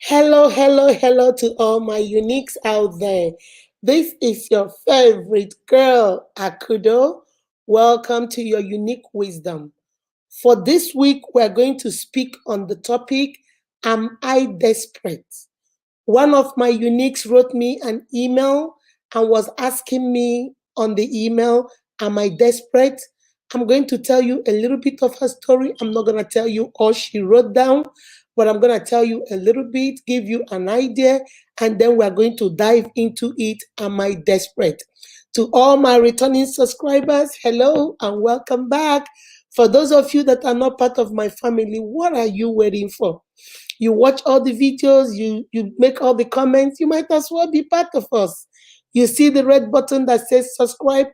Hello, hello, hello to all my uniques out there. This is your favorite girl, Akudo. Welcome to your unique wisdom. For this week, we're going to speak on the topic Am I Desperate? One of my uniques wrote me an email and was asking me on the email, am I desperate? I'm going to tell you a little bit of her story. I'm not going to tell you all she wrote down, but I'm going to tell you a little bit, give you an idea, and then we're going to dive into it. Am I desperate? To all my returning subscribers, hello and welcome back. For those of you that are not part of my family, what are you waiting for? You watch all the videos, you make all the comments, you might as well be part of us. You see the red button that says subscribe,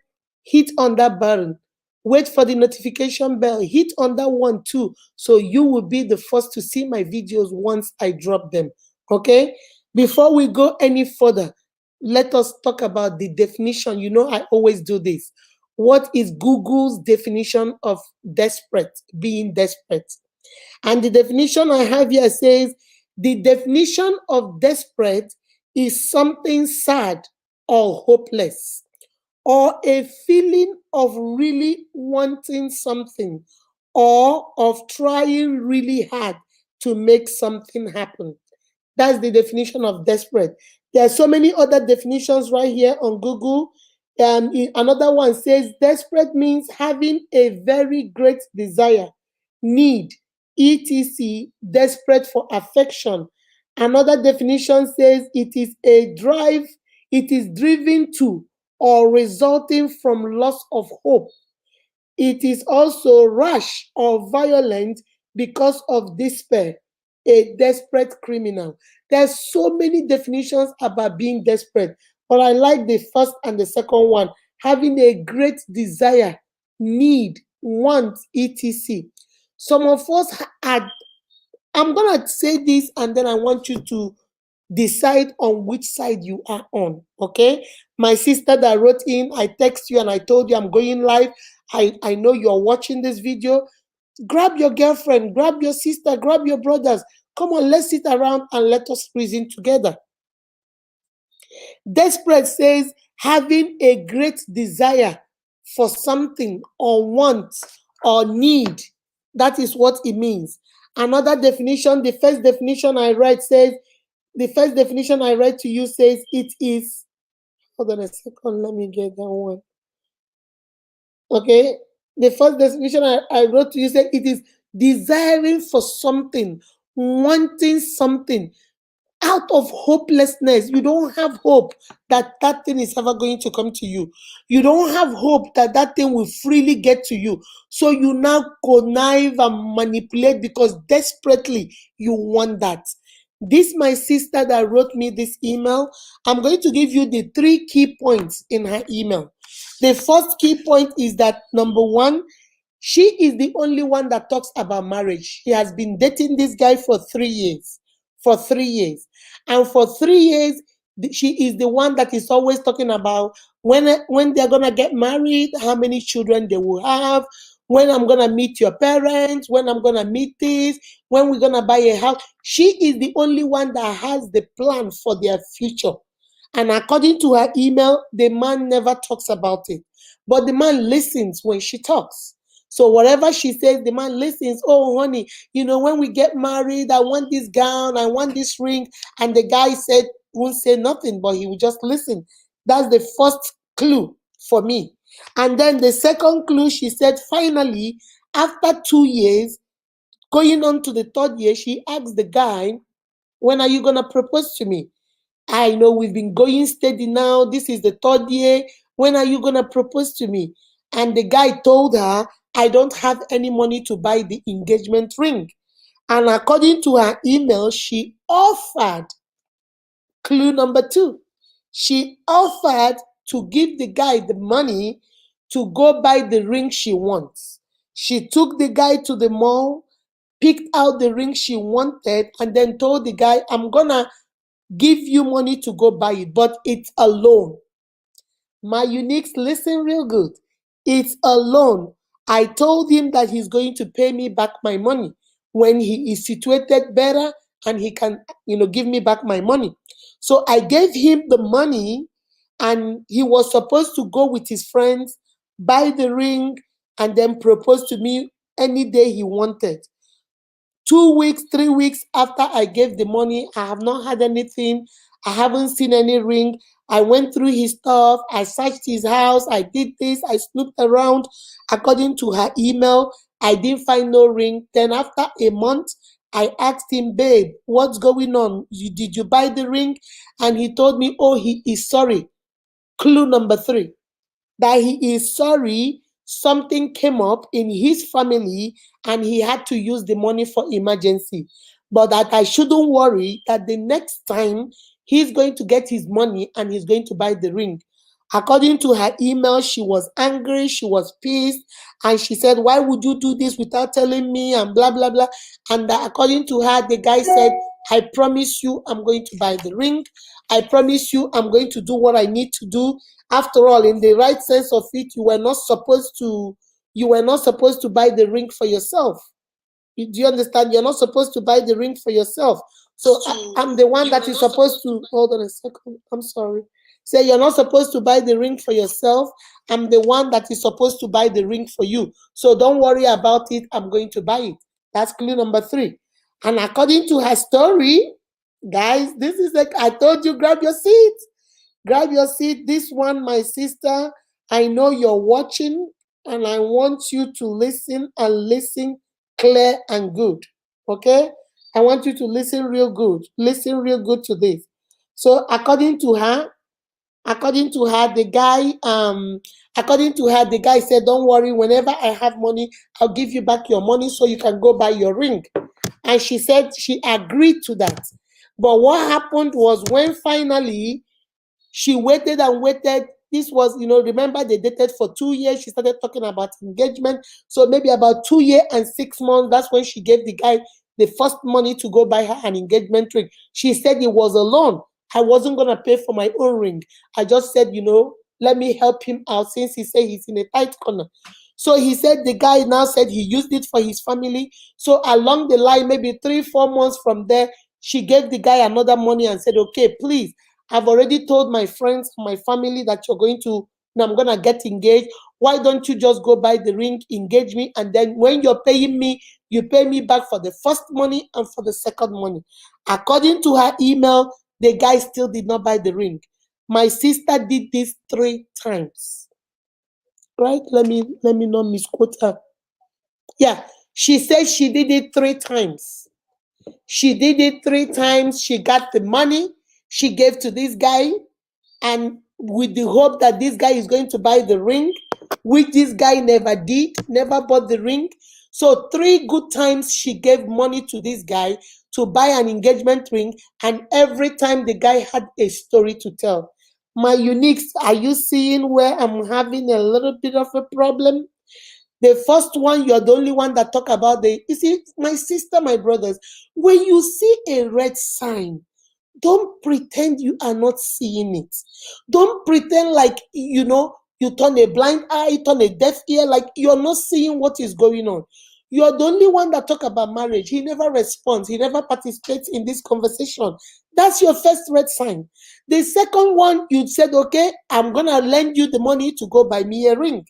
hit on that button. Wait for the notification bell, hit on that one too, so you will be the first to see my videos once I drop them. Okay? Before we go any further, let us talk about the definition. You know, I always do this. What is Google's definition of desperate, being desperate? And the definition I have here says the definition of desperate is something sad or hopeless, or a feeling of really wanting something, or of trying really hard to make something happen. That's the definition of desperate. There are so many other definitions right here on Google. Another one says desperate means having a very great desire, need, etc., desperate for affection. Another definition says it is a drive, it is driven to or resulting from loss of hope. It is also rash or violent because of despair, a desperate criminal. There's so many definitions about being desperate, but I like the first and the second one, having a great desire, need, want, etc. Some of us are, I'm going to say this and then I want you to decide on which side you are on. Okay, my sister that wrote in, I text you and I told you I'm going live. I know you're watching this video. Grab your girlfriend, grab your sister, grab your brothers. Come on, let's sit around and let us reason together. Desperate says having a great desire for something or want or need. That is what it means. Another definition, the first definition I read says, the first definition I read to you says it is, hold on a second, let me get that one. Okay, the first definition I wrote to you said it is desiring for something, wanting something out of hopelessness. You don't have hope that that thing is ever going to come to you. You don't have hope that that thing will freely get to you. So you now connive and manipulate because desperately you want that. This my sister that wrote me this email. I'm going to give you the 3 key points in her email. The first key point is that number one, she is the only one that talks about marriage. She has been dating this guy for 3 years. For 3 years. And for 3 years, she is the one that is always talking about when they're gonna get married, how many children they will have, when I'm gonna meet your parents, when I'm gonna meet this, when we're gonna buy a house. She is the only one that has the plan for their future. And according to her email, the man never talks about it. But the man listens when she talks. So whatever she says, the man listens. Oh, honey, when we get married, I want this gown, I want this ring. And the guy said, won't say nothing, but he will just listen. That's the first clue for me. And then the second clue, she said, finally, after 2 years, going on to the third year, she asked the guy, when are you going to propose to me? I know we've been going steady now. This is the third year. When are you going to propose to me? And the guy told her, I don't have any money to buy the engagement ring. And according to her email, she offered, clue number 2, she offered to give the guy the money to go buy the ring she wants. She took the guy to the mall, picked out the ring she wanted, and then told the guy, I'm going to give you money to go buy it, but it's a loan. My uniques, listen real good. It's a loan. I told him that he's going to pay me back my money when he is situated better and he can, give me back my money. So I gave him the money, and he was supposed to go with his friends, buy the ring, and then propose to me any day he wanted. 2 weeks, 3 weeks after I gave the money, I have not had anything. I haven't seen any ring. I went through his stuff. I searched his house. I did this. I snooped around. According to her email, I didn't find no ring. Then after a month, I asked him, babe, what's going on? Did you buy the ring? And he told me, oh, he is sorry. Clue number three, that he is sorry something came up in his family and he had to use the money for emergency. But that I shouldn't worry, that the next time he's going to get his money and he's going to buy the ring. According to her email, she was angry, she was pissed, and she said, why would you do this without telling me? And blah, blah, blah. And according to her, the guy said, I promise you I'm going to buy the ring. I promise you I'm going to do what I need to do. After all, in the right sense of it, you were not supposed to buy the ring for yourself. Do you understand? You're not supposed to buy the ring for yourself. So I'm the one that is supposed to hold on a second. I'm sorry. Say you're not supposed to buy the ring for yourself. I'm the one that is supposed to buy the ring for you. So don't worry about it. I'm going to buy it. That's clue number three. And according to her story, guys, this is like I told you, grab your seat. Grab your seat. This one, my sister, I know you're watching, and I want you to listen and listen clear and good. Okay? I want you to listen real good. Listen real good to this. So according to her, the guy said, don't worry, whenever I have money, I'll give you back your money so you can go buy your ring. And she said she agreed to that. But what happened was when finally she waited and waited. This was, remember they dated for 2 years. She started talking about engagement. So maybe about 2 years and 6 months, that's when she gave the guy the first money to go buy her an engagement ring. She said it was a loan. I wasn't going to pay for my own ring. I just said, let me help him out since he said he's in a tight corner. So he said the guy now said he used it for his family. So along the line, maybe 3-4 months from there, she gave the guy another money and said, okay, please, I've already told my friends and my family that I'm going to get engaged. Why don't you just go buy the ring, engage me, and then when you're paying me, you pay me back for the first money and for the second money. According to her email, the guy still did not buy the ring. My sister did this 3 times. Right? Let me not misquote her. Yeah, she said she did it 3 times. She did it 3 times. She got the money. She gave to this guy, and with the hope that this guy is going to buy the ring, which this guy never did, never bought the ring. So 3 good times she gave money to this guy to buy an engagement ring, and every time the guy had a story to tell. My uniques, are you seeing where I'm having a little bit of a problem? The first one, you're the only one that talk about you see, my sister, my brothers, when you see a red sign, don't pretend you are not seeing it. Don't pretend like, you turn a blind eye, turn a deaf ear, like you're not seeing what is going on. You're the only one that talk about marriage. He never responds. He never participates in this conversation. That's your first red sign. The second one, you said, okay, I'm going to lend you the money to go buy me a ring.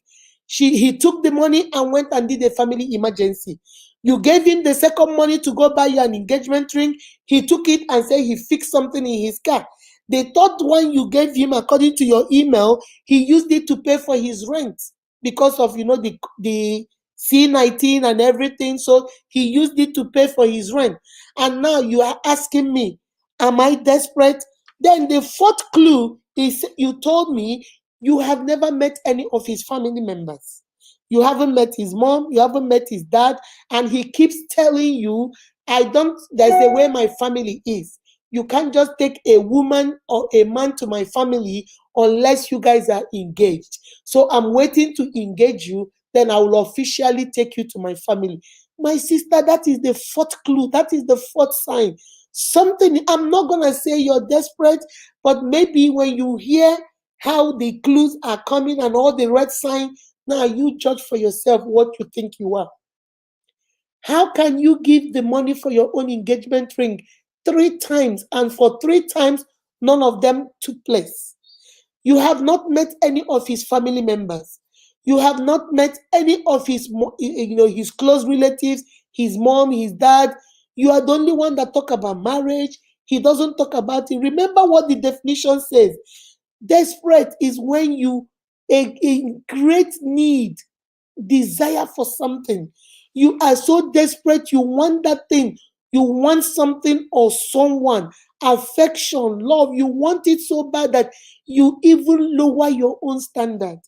He took the money and went and did a family emergency. You gave him the second money to go buy you an engagement ring. He took it and said he fixed something in his car. The third one you gave him, according to your email, he used it to pay for his rent because of the C19 and everything. So he used it to pay for his rent. And now you are asking me, am I desperate? Then the fourth clue is you told me you have never met any of his family members. You haven't met his mom, you haven't met his dad, and he keeps telling you, there's a way my family is. You can't just take a woman or a man to my family unless you guys are engaged. So I'm waiting to engage you, then I will officially take you to my family. My sister, that is the fourth clue. That is the fourth sign. Something, I'm not going to say you're desperate, but maybe when you hear how the clues are coming and all the red signs, now you judge for yourself what you think you are. How can you give the money for your own engagement ring, three times, and for three times, none of them took place. You have not met any of his family members. You have not met any of his, his close relatives, his mom, his dad. You are the only one that talk about marriage. He doesn't talk about it. Remember what the definition says. Desperate is when you in great need, desire for something. You are so desperate, you want that thing. You want something or someone, affection, love. You want it so bad that you even lower your own standard.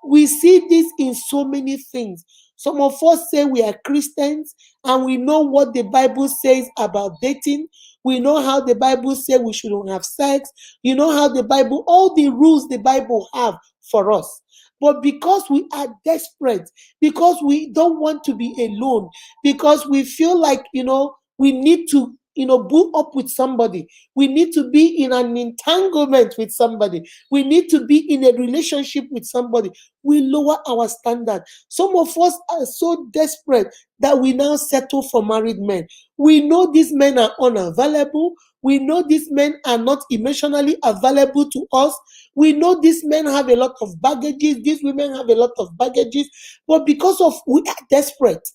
We see this in so many things. Some of us say we are Christians and we know what the Bible says about dating. We know how the Bible says we shouldn't have sex. You know how the Bible, all the rules the Bible have for us. But because we are desperate, because we don't want to be alone, because we feel like, we need to, boot up with somebody. We need to be in an entanglement with somebody. We need to be in a relationship with somebody. We lower our standard. Some of us are so desperate that we now settle for married men. We know these men are unavailable. We know these men are not emotionally available to us. We know these men have a lot of baggages. These women have a lot of baggages. But because of we are desperate,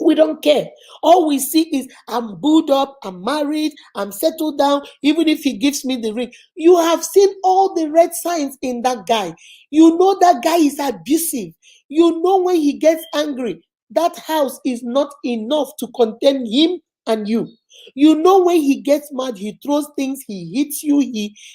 we don't care. All we see is I'm booed up, I'm married, I'm settled down, even if he gives me the ring. You have seen all the red signs in that guy. You know that guy is abusive. You know when he gets angry, that house is not enough to contain him and you. You know when he gets mad, he throws things, he hits you,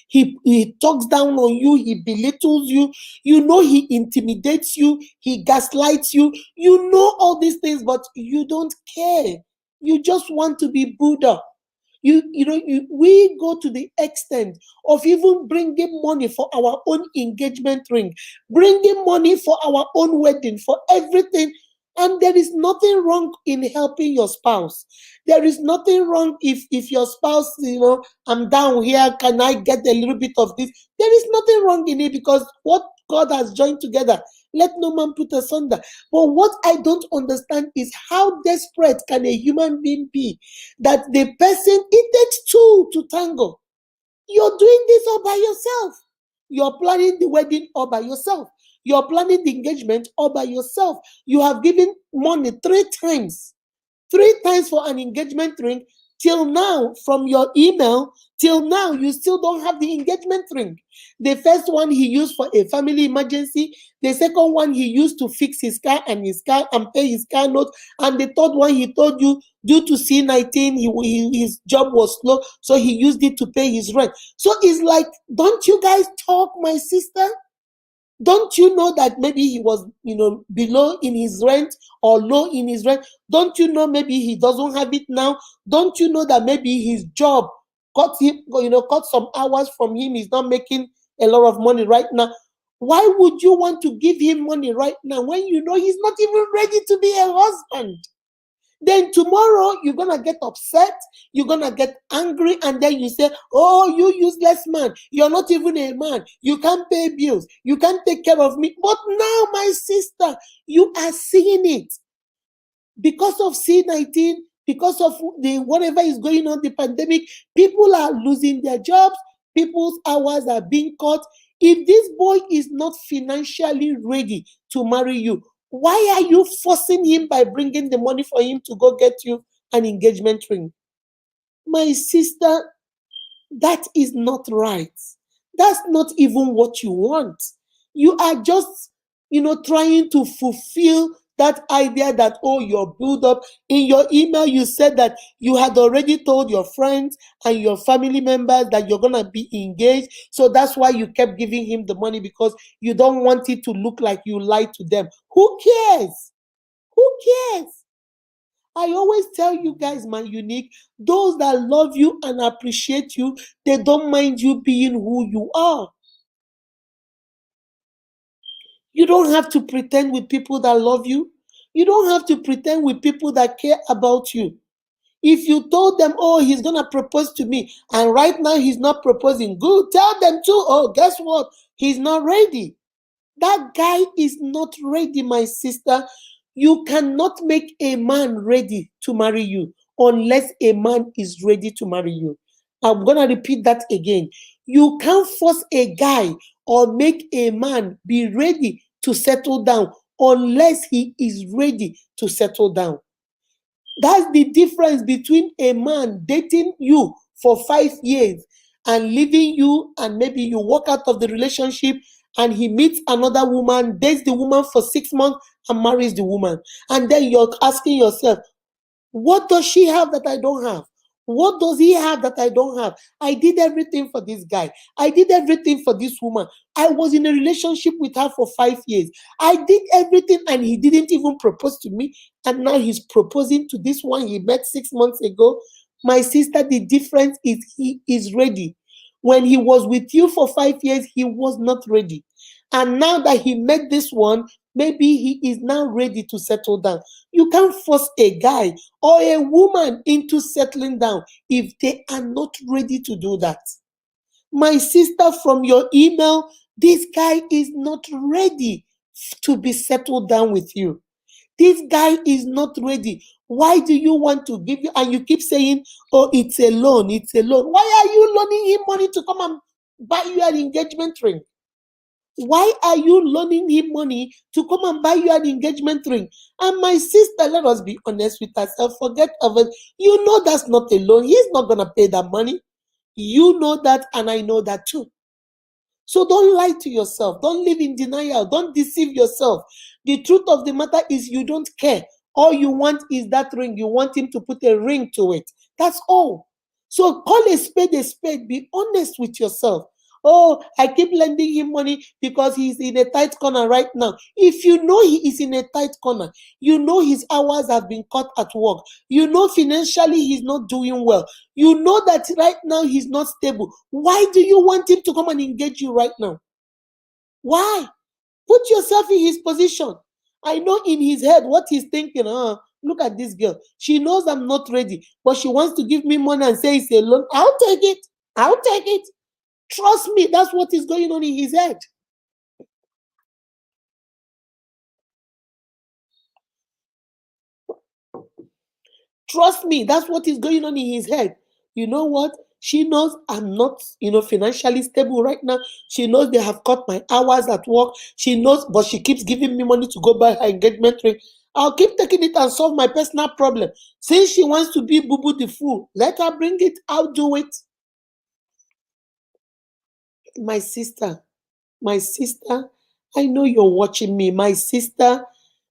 he talks down on you, he belittles you. You know he intimidates you, he gaslights you. You know all these things, but you don't care. You just want to be Buddha. We go to the extent of even bringing money for our own engagement ring, bringing money for our own wedding, for everything. And there is nothing wrong in helping your spouse. There is nothing wrong if your spouse, I'm down here, can I get a little bit of this? There is nothing wrong in it, because what God has joined together, let no man put asunder. But what I don't understand is how desperate can a human being be that the person, it takes two to tango. You're doing this all by yourself. You're planning the wedding all by yourself. You're planning the engagement all by yourself. You have given money three times for an engagement ring. Till now, from your email, till now, you still don't have the engagement ring. The first one he used for a family emergency. The second one he used to fix his car and pay his car note. And the third one he told you, due to C19, his job was slow, so he used it to pay his rent. So it's like, don't you guys talk, my sister? Don't you know that maybe he was, below in his rent or low in his rent? Don't you know maybe he doesn't have it now? Don't you know that maybe his job cut some hours from him? He's not making a lot of money right now. Why would you want to give him money right now when you know he's not even ready to be a husband? Then tomorrow you're gonna get upset, you're gonna get angry, and then you say, "Oh, you useless man, you're not even a man, you can't pay bills, you can't take care of me." But now, my sister, you are seeing it. Because of C19, because of the whatever is going on, the pandemic, people are losing their jobs, people's hours are being cut. If this boy is not financially ready to marry you, why are you forcing him by bringing the money for him to go get you an engagement ring? My sister, that is not right. That's not even what you want. You are just, trying to fulfill that idea that, oh, you're built up. In your email, you said that you had already told your friends and your family members that you're going to be engaged. So that's why you kept giving him the money, because you don't want it to look like you lied to them. Who cares? Who cares? I always tell you guys, my unique, those that love you and appreciate you, they don't mind you being who you are. You don't have to pretend with people that love you. You don't have to pretend with people that care about you. If you told them, oh, he's going to propose to me, and right now he's not proposing, good, tell them too, oh, guess what? He's not ready. That guy is not ready, my sister. You cannot make a man ready to marry you. unless a man is ready to marry you. I'm going to repeat that again. You can't force a guy or make a man be ready to settle down unless he is ready to settle down. That's the difference between a man dating you for 5 years and leaving you, and maybe you walk out of the relationship and he meets another woman, dates the woman for 6 months and marries the woman. And then you're asking yourself, what does she have that I don't have? What does he have that I don't have? I did everything for this guy. I did everything for this woman. I was in a relationship with her for 5 years. I did everything and he didn't even propose to me. And now he's proposing to this one he met 6 months ago. My sister, the difference is he is ready. When he was with you for 5 years, he was not ready. And now that he met this one, maybe he is now ready to settle down. You can't force a guy or a woman into settling down if they are not ready to do that. My sister, from your email, this guy is not ready to be settled down with you. This guy is not ready. Why do you want to give you? And you keep saying, oh, it's a loan, it's a loan. Why are you loaning him money to come and buy you an engagement ring? Why are you loaning him money to come and buy you an engagement ring? And my sister, let us be honest with ourselves. Forget of it. You know that's not a loan. He's not going to pay that money. You know that, and I know that too. So don't lie to yourself. Don't live in denial. Don't deceive yourself. The truth of the matter is you don't care. All you want is that ring. You want him to put a ring to it. That's all. So call a spade a spade. Be honest with yourself. Oh, I keep lending him money because he's in a tight corner right now. If you know he is in a tight corner, you know his hours have been cut at work, you know financially he's not doing well, you know that right now he's not stable. Why do you want him to come and engage you right now? Why? Put yourself in his position. I know in his head what he's thinking. Look at this girl. She knows I'm not ready, but she wants to give me money and say it's a loan. I'll take it. I'll take it. Trust me, that's what is going on in his head. Trust me, that's what is going on in his head. You know what? She knows I'm not, financially stable right now. She knows they have cut my hours at work. She knows, but she keeps giving me money to go buy her engagement ring. I'll keep taking it and solve my personal problem. Since she wants to be Boo Boo the fool, let her bring it. I'll do it. My sister, I know you're watching me. My sister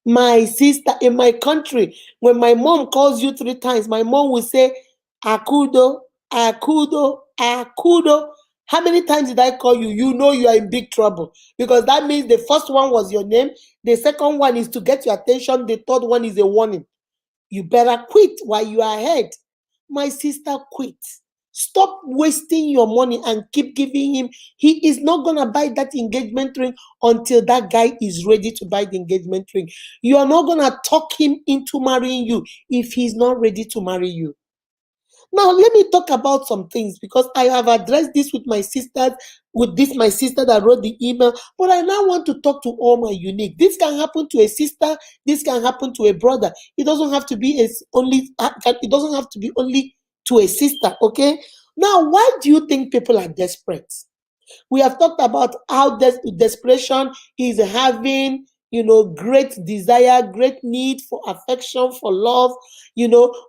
in my country, when my mom calls you 3 times, my mom will say, Akudo, Akudo, Akudo. How many times did I call you? You know you are in big trouble because that means the first one was your name, the second one is to get your attention, the third one is a warning. You better quit while you are ahead. My sister, quit. Stop wasting your money and keep giving him. He is not going to buy that engagement ring until that guy is ready to buy the engagement ring. You are not going to talk him into marrying you if he's not ready to marry you. Now, let me talk about some things because I have addressed this with my sisters, my sister that wrote the email, but I now want to talk to all my unique. This can happen to a sister, this can happen to a brother. It doesn't have to be it doesn't have to be only to a sister, okay? Now, why do you think people are desperate? We have talked about how desperation is having, great desire, great need for affection, for love.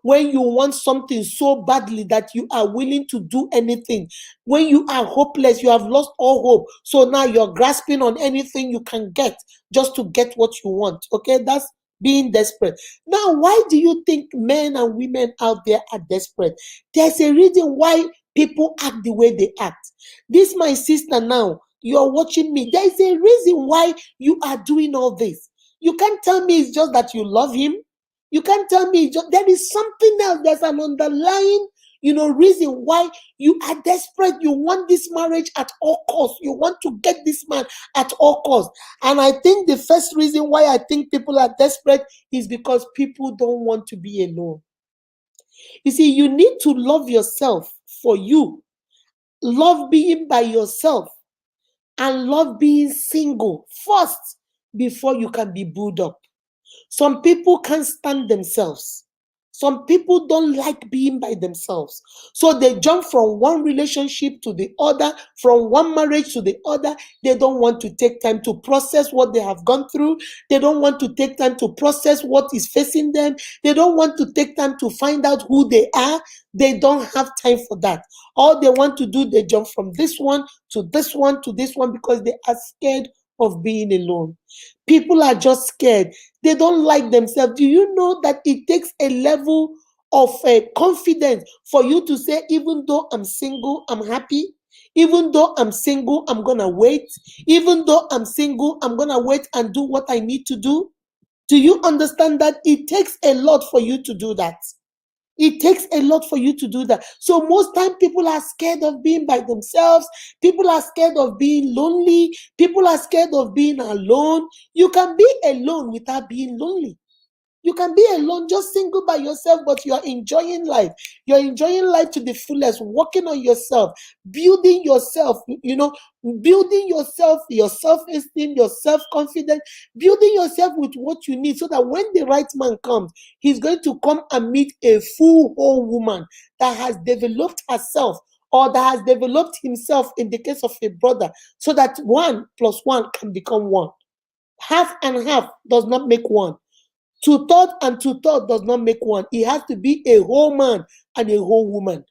When you want something so badly that you are willing to do anything. When you are hopeless, you have lost all hope. So now you're grasping on anything you can get just to get what you want. Okay, that's being desperate. Now, why do you think men and women out there are desperate? There's a reason why people act the way they act. This, my sister, now, you're watching me. There is a reason why you are doing all this. You can't tell me it's just that you love him. You can't tell me there is something else. There's an underlying, reason why you are desperate. You want this marriage at all costs. You want to get this man at all costs. And I think the first reason why I think people are desperate is because people don't want to be alone. You see, you need to love yourself for you. Love being by yourself and love being single first before you can be booed up. Some people can't stand themselves. Some people don't like being by themselves. So they jump from one relationship to the other, from one marriage to the other. They don't want to take time to process what they have gone through. They don't want to take time to process what is facing them. They don't want to take time to find out who they are. They don't have time for that. All they want to do, they jump from this one to this one to this one because they are scared of being alone. People are just scared. They don't like themselves. Do you know that it takes a level of confidence for you to say, even though I'm single, I'm happy? Even though I'm single, I'm going to wait. Even though I'm single, I'm going to wait and do what I need to do. Do you understand that it takes a lot for you to do that? It takes a lot for you to do that. So most time people are scared of being by themselves. People are scared of being lonely. People are scared of being alone. You can be alone without being lonely. You can be alone, just single by yourself, but you're enjoying life. You're enjoying life to the fullest, working on yourself, building yourself, building yourself, your self-esteem, your self-confidence, building yourself with what you need so that when the right man comes, he's going to come and meet a full whole woman that has developed herself or that has developed himself in the case of a brother, so that 1 plus 1 can become 1. Half and half does not make 1. Two-third and two-third does not make 1. It has to be a whole man and a whole woman.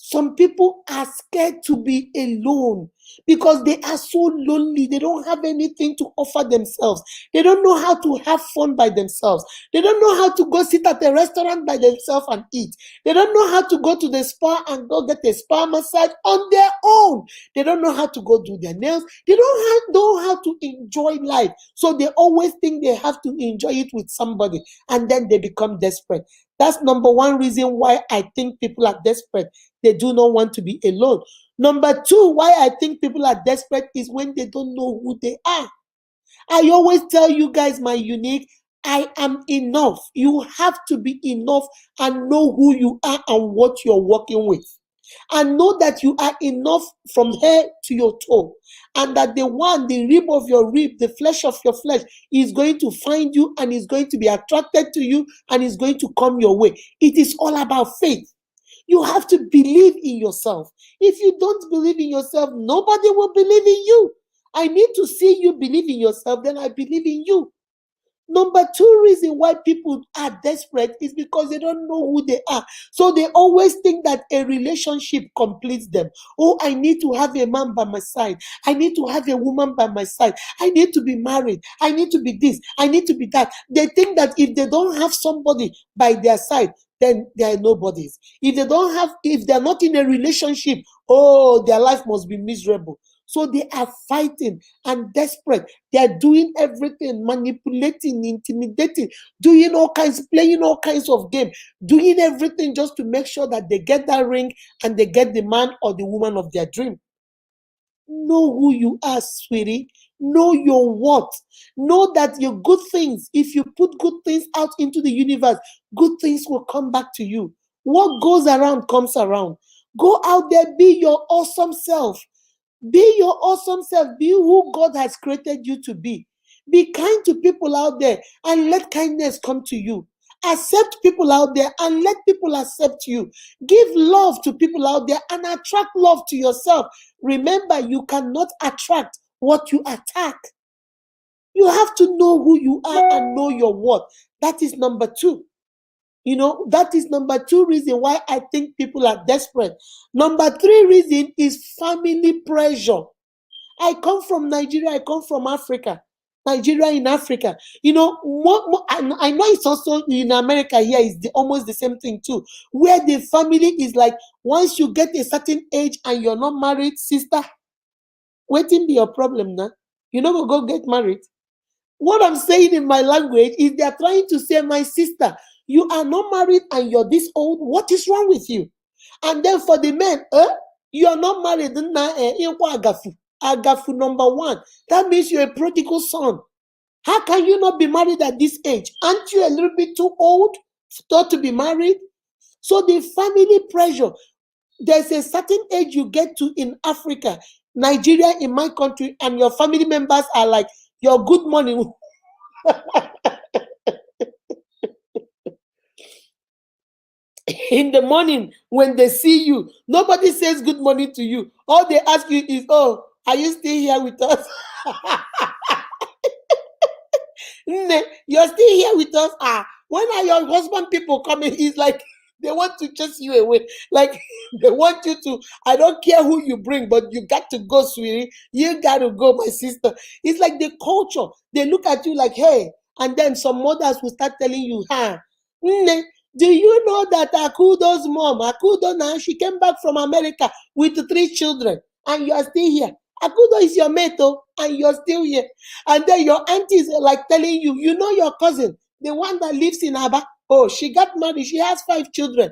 Some people are scared to be alone because they are so lonely. They don't have anything to offer themselves. They don't know how to have fun by themselves. They don't know how to go sit at a restaurant by themselves and eat. They don't know how to go to the spa and go get a spa massage on their own. They don't know how to go do their nails. They don't know how to enjoy life. So they always think they have to enjoy it with somebody, and then they become desperate. That's number one reason why I think people are desperate. They do not want to be alone. Number two, why I think people are desperate is when they don't know who they are. I always tell you guys, my unique, I am enough. You have to be enough and know who you are and what you're working with. And know that you are enough from head to your toe. And that the rib of your rib, the flesh of your flesh, is going to find you and is going to be attracted to you and is going to come your way. It is all about faith. You have to believe in yourself. If you don't believe in yourself, nobody will believe in you. I need to see you believe in yourself, then I believe in you. Number two reason why people are desperate is because they don't know who they are. So they always think that a relationship completes them. Oh, I need to have a man by my side. I need to have a woman by my side. I need to be married. I need to be this. I need to be that. They think that if they don't have somebody by their side, then they are nobodies. If they're not in a relationship, oh, their life must be miserable. So they are fighting and desperate. They are doing everything, manipulating, intimidating, doing all kinds, playing all kinds of games, doing everything just to make sure that they get that ring and they get the man or the woman of their dream. Know who you are, sweetie. Know your worth. Know that your good things, if you put good things out into the universe, good things will come back to you. What goes around comes around. Go out there, be your awesome self. Be your awesome self. Be who God has created you to be. Be kind to people out there and let kindness come to you. Accept people out there and let people accept you. Give love to people out there and attract love to yourself. Remember, you cannot attract what you attack. You have to know who you are and know your worth. That is number two. That is number two reason why I think people are desperate. Number three reason is family pressure. I come from Nigeria. I come from Africa. Nigeria in Africa. I know it's also in America here is almost the same thing too, where the family is like, once you get a certain age and you're not married, sister, waiting be your problem now. You know, go get married. What I'm saying in my language is they're trying to say, my sister, you are not married and you're this old. What is wrong with you? And then for the men, you are not married. Agafu number one. That means you're a prodigal son. How can you not be married at this age? Aren't you a little bit too old to be married? So the family pressure, there's a certain age you get to in Africa, Nigeria, in my country, and your family members are like, your good morning. In the morning, when they see you, nobody says good morning to you. All they ask you is, oh, are you still here with us? Nne, you're still here with us. Ah, when are your husband people coming? It's like they want to chase you away. Like they want you to, I don't care who you bring, but you got to go, sweetie. You got to go, my sister. It's like the culture. They look at you like, hey, and then some mothers will start telling you, huh, Nne, do you know that Akudo's mom, Akudo now, she came back from America with 3 children, and you are still here. Akudo is your mate, oh, and you're still here. And then your aunties are like telling you, you know your cousin, the one that lives in Aba. Oh, she got married, she has 5 children.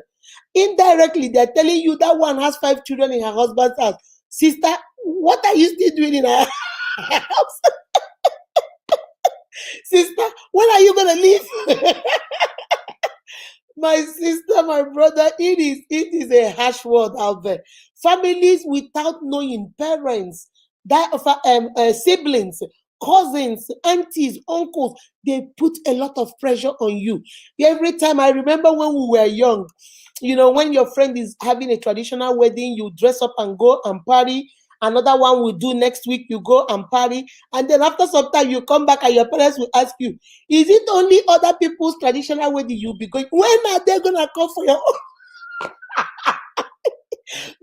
Indirectly, they're telling you that one has 5 children in her husband's house. Sister, what are you still doing in her house? Sister, when are you gonna leave? My sister, my brother, it is a harsh world out there. Families without knowing, parents, that of siblings, cousins, aunties, uncles, they put a lot of pressure on you. Every time, I remember when we were young, when your friend is having a traditional wedding, you dress up and go and party. Another one will do next week, you go and party. And then after some time, you come back and your parents will ask you, is it only other people's traditional wedding you'll be going? When are they going to come for your own?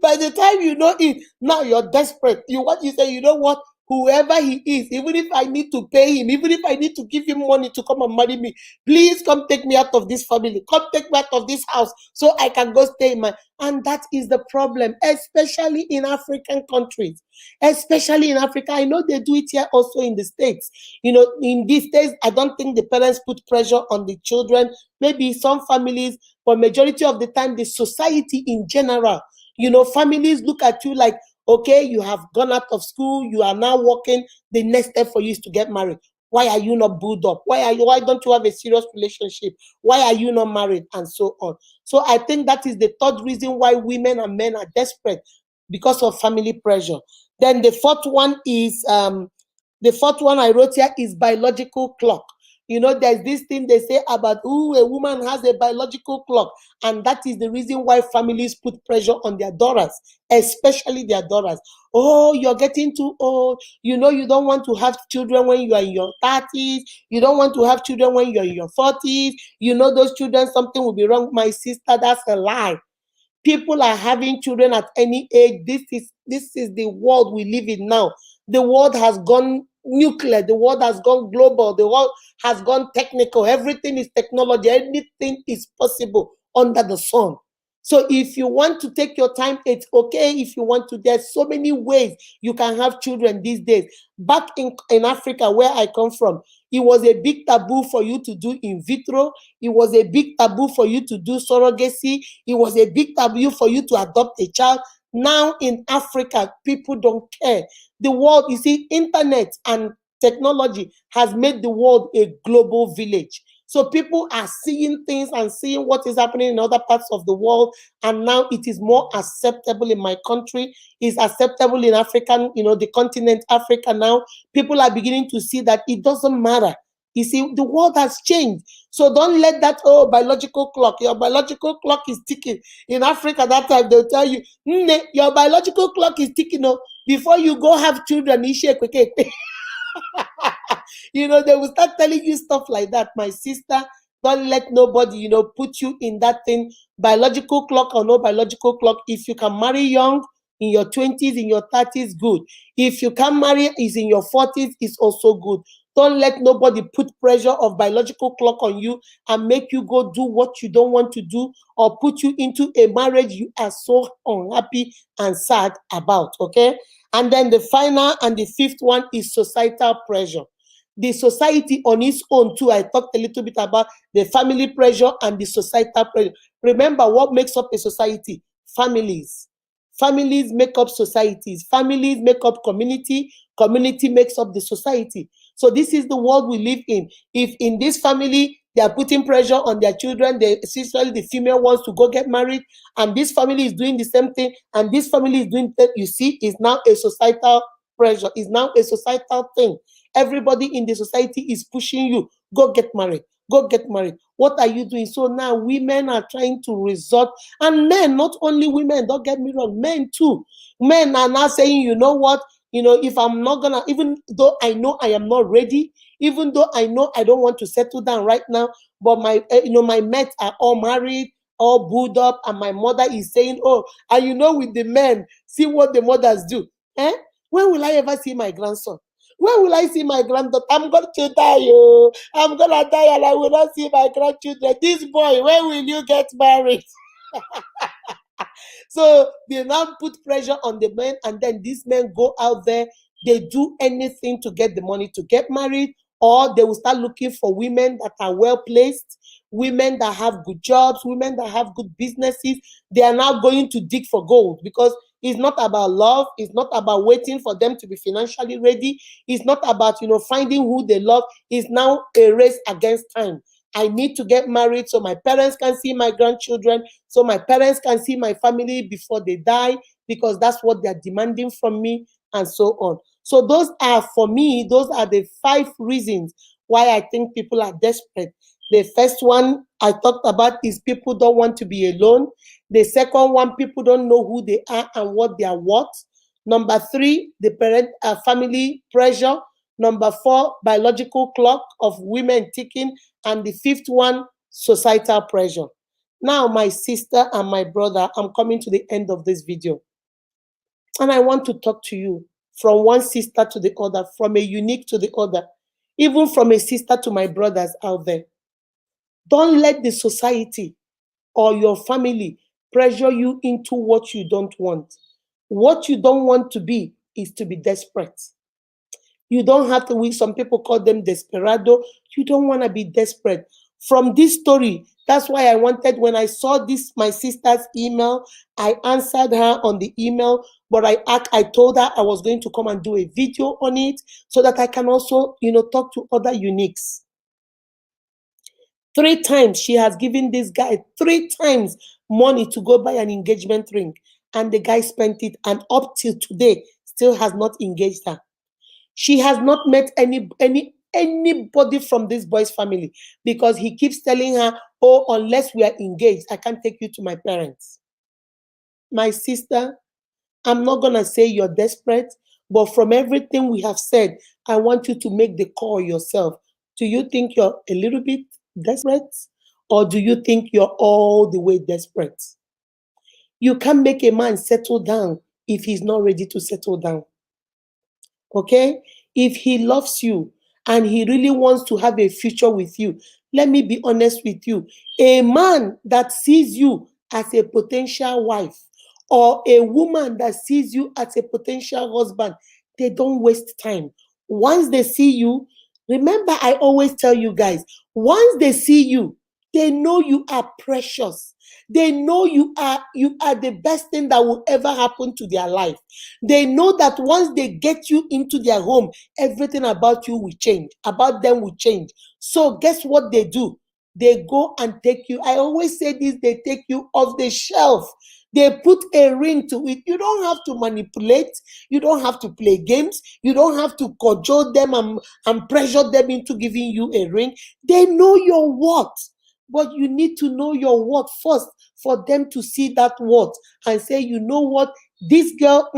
By the time you know it, now you're desperate. You say, you know what? Whoever he is, even if I need to pay him, even if I need to give him money to come and marry me, please come take me out of this family. Come take me out of this house so I can go stay in my. And that is the problem, especially in African countries. Especially in Africa. I know they do it here also in the States. In these days, I don't think the parents put pressure on the children. Maybe some families, but majority of the time, the society in general. Families look at you like, okay, you have gone out of school, you are now working. The next step for you is to get married. Why are you not bulled up? Why don't you have a serious relationship? Why are you not married? And so on. So I think that is the third reason why women and men are desperate, because of family pressure. Then the fourth one I wrote here is biological clock. There's this thing they say about, a woman has a biological clock. And that is the reason why families put pressure on their daughters, especially their daughters. Oh, you're getting too old. You don't want to have children when you are in your 30s. You don't want to have children when you're in your 40s. Those children, something will be wrong. My sister, that's a lie. People are having children at any age. This is the world we live in now. The world has gone nuclear. The world has gone global. The world has gone technical. Everything is technology. Anything is possible under the sun. So if you want to take your time, it's okay. If you want to, there's so many ways you can have children these days. Back in Africa, where I come from, it was a big taboo for you to do in vitro. It was a big taboo for you to do surrogacy. It was a big taboo for you to adopt a child. Now in Africa, people don't care. The world, internet and technology has made the world a global village. So people are seeing things and seeing what is happening in other parts of the world. And now it is more acceptable in my country. It's acceptable in African, the continent Africa now. People are beginning to see that it doesn't matter. The world has changed. So don't let that, biological clock, your biological clock is ticking. In Africa, that time they'll tell you, your biological clock is ticking. Before you go have children, they will start telling you stuff like that. My sister, don't let nobody, put you in that thing. Biological clock or no biological clock. If you can marry young, in your 20s, in your 30s, good. If you can marry is in your 40s, it's also good. Don't let nobody put pressure of biological clock on you and make you go do what you don't want to do, or put you into a marriage you are so unhappy and sad about, okay? And then the final and the fifth one is societal pressure. The society on its own too. I talked a little bit about the family pressure and the societal pressure. Remember, what makes up a society? Families. Families make up societies. Families make up community. Community makes up the society. So this is the world we live in. If in this family they are putting pressure on their children, especially the female wants to go get married, and this family is doing the same thing, and this family is doing that, you see, is now a societal pressure. Is now a societal thing. Everybody in the society is pushing you, go get married, Go get married. What are you doing? So now women are trying to resort, and men, not only women, don't get me wrong, men too. Men are now saying, you know what? If I'm not gonna, even though I know I am not ready, even though I know I don't want to settle down right now, but my mates are all married, all booed up, and my mother is saying, oh, and with the men, see what the mothers do. Eh? When will I ever see my grandson? When will I see my granddaughter? I'm going to die, oh. I'm gonna die and I will not see my grandchildren. This boy, when will you get married? So they now put pressure on the men, and then these men go out there, they do anything to get the money to get married, or they will start looking for women that are well placed, women that have good jobs, women that have good businesses. They are now going to dig for gold, because it's not about love, it's not about waiting for them to be financially ready, it's not about finding who they love. It's now a race against time. I need to get married so my parents can see my grandchildren, so my parents can see my family before they die, because that's what they're demanding from me, and so on. So those are, for me, those are the 5 reasons why I think people are desperate. The first one I talked about is people don't want to be alone. The second one, people don't know who they are and what they are worth. Number 3, the family pressure. Number 4, biological clock of women ticking. And the 5th one, societal pressure. Now, my sister and my brother, I'm coming to the end of this video. And I want to talk to you from one sister to the other, from a unique to the other, even from a sister to my brothers out there. Don't let the society or your family pressure you into what you don't want. What you don't want to be is to be desperate. You don't have to, some people call them desperado. You don't want to be desperate. From this story, that's why I wanted, when I saw this, my sister's email, I answered her on the email, but I told her I was going to come and do a video on it so that I can also, talk to other uniques. 3 times she has given this guy 3 times money to go buy an engagement ring, and the guy spent it, and up till today still has not engaged her. She has not met anybody from this boy's family, because he keeps telling her, oh, unless we are engaged, I can't take you to my parents. My sister, I'm not going to say you're desperate, but from everything we have said, I want you to make the call yourself. Do you think you're a little bit desperate, or do you think you're all the way desperate? You can't make a man settle down if he's not ready to settle down. Okay? If he loves you and he really wants to have a future with you, let me be honest with you. A man that sees you as a potential wife, or a woman that sees you as a potential husband, they don't waste time. Once they see you, remember, I always tell you guys, once they see you, they know you are precious. They know you are the best thing that will ever happen to their life. They know that once they get you into their home, everything about you will change, about them will change. So guess what they do? They go and take you. I always say this, they take you off the shelf. They put a ring to it. You don't have to manipulate. You don't have to play games. You don't have to cajole them and pressure them into giving you a ring. They know your worth. But you need to know your worth first for them to see that worth and say, you know what? This girl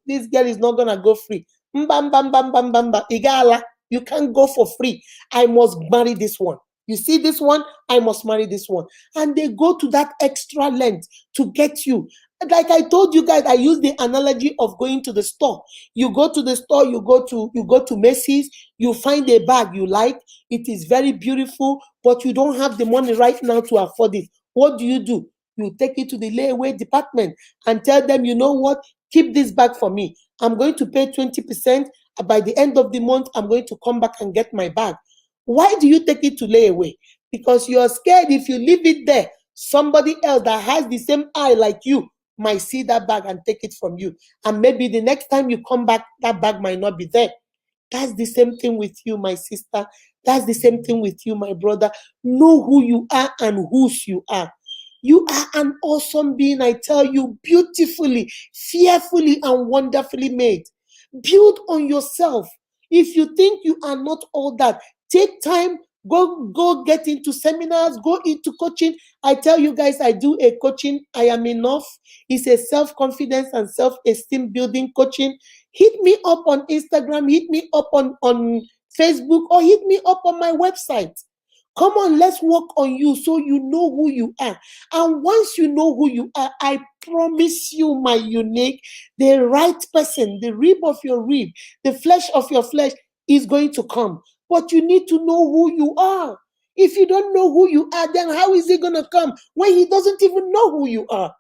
is not going to go free. Mbam, bam, bam, bam, bam, bam. Igala, you can't go for free. I must marry this one. You see this one? I must marry this one. And they go to that extra length to get you. Like I told you guys, I use the analogy of going to the store. You go to the store, you go to Macy's, you find a bag you like. It is very beautiful, but you don't have the money right now to afford it. What do? You take it to the layaway department and tell them, you know what? Keep this bag for me. I'm going to pay 20%. By the end of the month, I'm going to come back and get my bag. Why do you take it to layaway? Because you're scared if you leave it there, somebody else that has the same eye like you might see that bag and take it from you. And maybe the next time you come back, that bag might not be there. That's the same thing with you, my sister. That's the same thing with you, my brother. Know who you are and whose you are. You are an awesome being, I tell you, beautifully, fearfully, and wonderfully made. Build on yourself. If you think you are not all that, take time, Go get into seminars, go into coaching. I tell you guys, I do a coaching. I am enough. It's a self-confidence and self-esteem building coaching. Hit me up on Instagram, hit me up on Facebook, or hit me up on my website. Come on, let's work on you so you know who you are. And once you know who you are, I promise you, my unique, the right person, the rib of your rib, the flesh of your flesh is going to come. But you need to know who you are. If you don't know who you are, then how is he going to come when he doesn't even know who you are?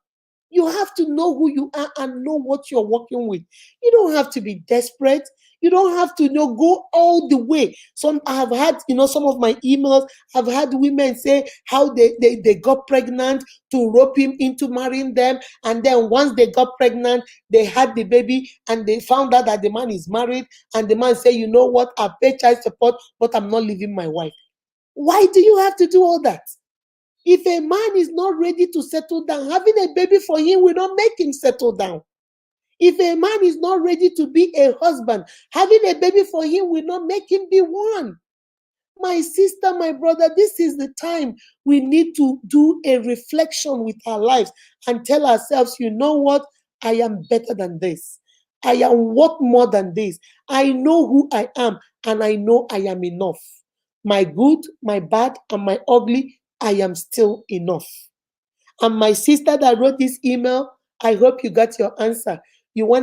You have to know who you are and know what you're working with. You don't have to be desperate. You don't have to go all the way. Some I have had, some of my emails, I've had women say how they got pregnant to rope him into marrying them. And then once they got pregnant, they had the baby and they found out that the man is married. And the man say, you know what, I pay child support, but I'm not leaving my wife. Why do you have to do all that? If a man is not ready to settle down, having a baby for him will not make him settle down. If a man is not ready to be a husband, having a baby for him will not make him be one. My sister, my brother, this is the time we need to do a reflection with our lives and tell ourselves, you know what? I am better than this. I am worth more than this. I know who I am and I know I am enough. My good, my bad, and my ugly, I am still enough. And my sister that wrote this email, I hope you got your answer. You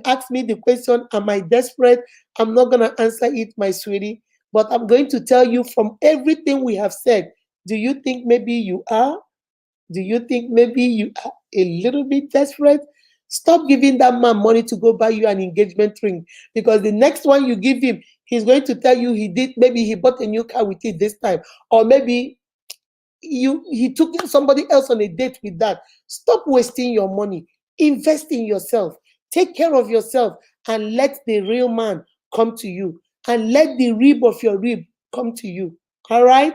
asked me the question, am I desperate? I'm not going to answer it, my sweetie. But I'm going to tell you from everything we have said, do you think maybe you are? Do you think maybe you are a little bit desperate? Stop giving that man money to go buy you an engagement ring, because the next one you give him, he's going to tell you maybe he bought a new car with it this time, or maybe he took somebody else on a date with that. Stop wasting your money. Invest in yourself. Take care of yourself and let the real man come to you. And let the rib of your rib come to you. All right?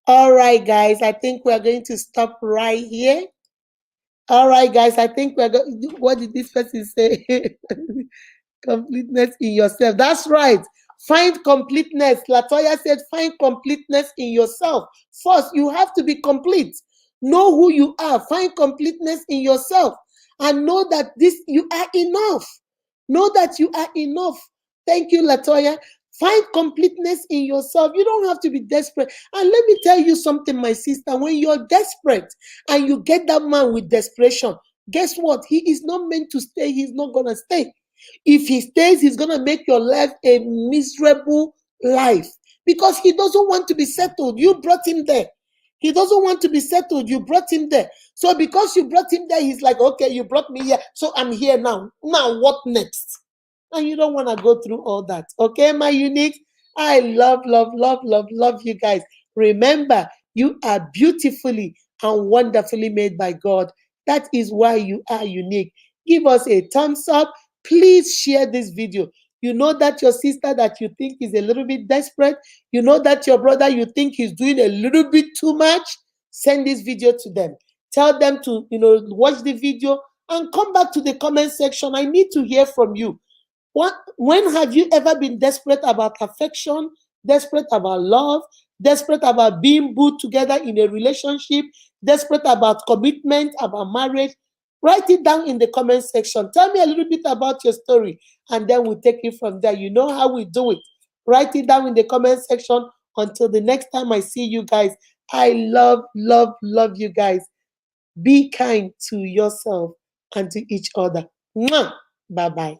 All right, guys. I think we're going to stop right here. All right, guys. I think we're going. What did this person say? Completeness in yourself. That's right. Find completeness. Latoya said, find completeness in yourself. First, you have to be complete. Know who you are. Find completeness in yourself. And know that you are enough. Know that you are enough. Thank you, Latoya. Find completeness in yourself. You don't have to be desperate. And let me tell you something, my sister. When you're desperate and you get that man with desperation, guess what? He is not meant to stay. He's not going to stay. If he stays, he's going to make your life a miserable life because he doesn't want to be settled. You brought him there. He doesn't want to be settled. You brought him there. So because you brought him there, he's like, okay, you brought me here, so I'm here now. Now what next? And you don't want to go through all that. Okay, my unique? I love, love, love, love, love you guys. Remember, you are beautifully and wonderfully made by God. That is why you are unique. Give us a thumbs up. Please share this video. You know that your sister that you think is a little bit desperate, you know that your brother you think he's doing a little bit too much, send this video to them. Tell them to, watch the video and come back to the comment section. I need to hear from you. When have you ever been desperate about affection, desperate about love, desperate about being put together in a relationship, desperate about commitment, about marriage? Write it down in the comment section. Tell me a little bit about your story, and then we'll take it from there. You know how we do it. Write it down in the comment section. Until the next time I see you guys, I love, love, love you guys. Be kind to yourself and to each other. Mwah! Bye-bye.